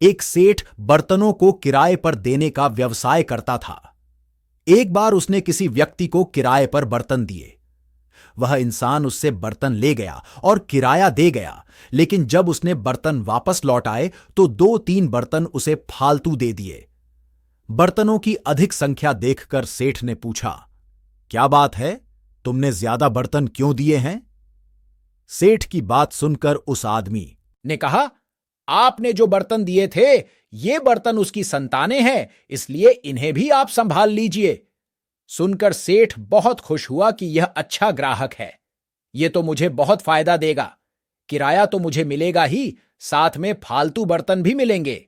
एक सेठ बर्तनों को किराए पर देने का व्यवसाय करता था। एक बार उसने किसी व्यक्ति को किराए पर बर्तन दिए। वह इंसान उससे बर्तन ले गया और किराया दे गया, लेकिन जब उसने बर्तन वापस लौटाए तो 2-3 बर्तन उसे फालतू दे दिए। बर्तनों की अधिक संख्या देखकर सेठ ने पूछा, क्या बात है, तुमने ज्यादा बर्तन क्यों दिए हैं? सेठ की बात सुनकर उस आदमी ने कहा, आपने जो बर्तन दिए थे ये बर्तन उसकी संतानें हैं, इसलिए इन्हें भी आप संभाल लीजिए। सुनकर सेठ बहुत खुश हुआ कि यह अच्छा ग्राहक है, ये तो मुझे बहुत फायदा देगा। किराया तो मुझे मिलेगा ही, साथ में फालतू बर्तन भी मिलेंगे।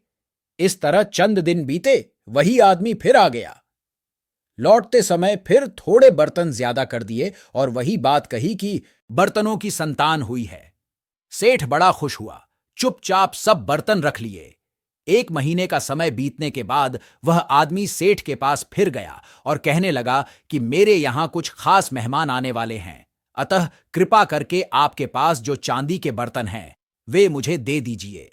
इस तरह चंद दिन बीते, वही आदमी फिर आ गया। लौटते समय फिर थोड़े बर्तन ज्यादा कर दिए और वही बात कही कि बर्तनों की संतान हुई है। सेठ बड़ा खुश हुआ, चुपचाप सब बर्तन रख लिए। 1 महीने का समय बीतने के बाद वह आदमी सेठ के पास फिर गया और कहने लगा कि मेरे यहां कुछ खास मेहमान आने वाले हैं, अतः कृपा करके आपके पास जो चांदी के बर्तन हैं वे मुझे दे दीजिए।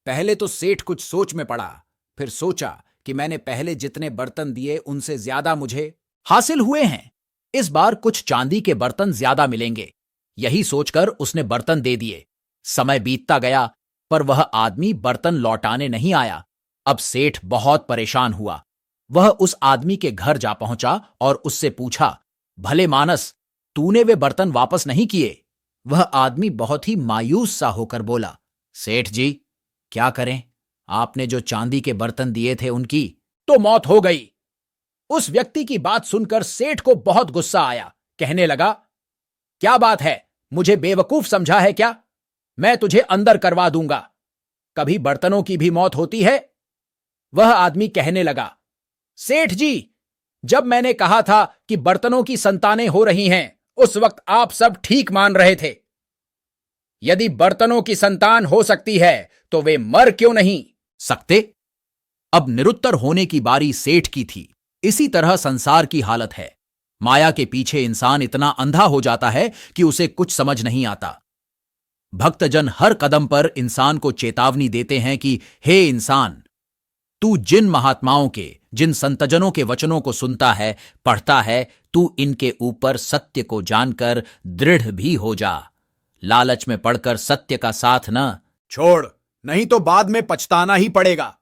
पहले तो सेठ कुछ सोच में पड़ा, फिर सोचा कि मैंने पहले जितने बर्तन दिए उनसे ज्यादा मुझे हासिल हुए हैं, इस बार कुछ चांदी के बर्तन ज्यादा मिलेंगे। यही सोचकर उसने बर्तन दे दिए। समय बीतता गया पर वह आदमी बर्तन लौटाने नहीं आया। अब सेठ बहुत परेशान हुआ। वह उस आदमी के घर जा पहुंचा और उससे पूछा, भले मानस, तूने वे बर्तन वापस नहीं किए? वह आदमी बहुत ही मायूस सा होकर बोला, सेठ जी, क्या करें, आपने जो चांदी के बर्तन दिए थे उनकी तो मौत हो गई। उस व्यक्ति की बात सुनकर सेठ को बहुत गुस्सा आया। कहने लगा, क्या बात है, मुझे बेवकूफ समझा है क्या? मैं तुझे अंदर करवा दूंगा। कभी बर्तनों की भी मौत होती है? वह आदमी कहने लगा, सेठ जी, जब मैंने कहा था कि बर्तनों की संतानें हो रही हैं, उस वक्त आप सब ठीक मान रहे थे। यदि बर्तनों की संतान हो सकती है तो वे मर क्यों नहीं सकते? अब निरुत्तर होने की बारी सेठ की थी। इसी तरह संसार की हालत है। माया के पीछे इंसान इतना अंधा हो जाता है कि उसे कुछ समझ नहीं आता। भक्तजन हर कदम पर इंसान को चेतावनी देते हैं कि हे इंसान, तू जिन महात्माओं के, जिन संतजनों के वचनों को सुनता है, पढ़ता है, तू इनके ऊपर सत्य को जानकर दृढ़ भी हो जा। लालच में पड़कर सत्य का साथ न छोड़, नहीं तो बाद में पछताना ही पड़ेगा।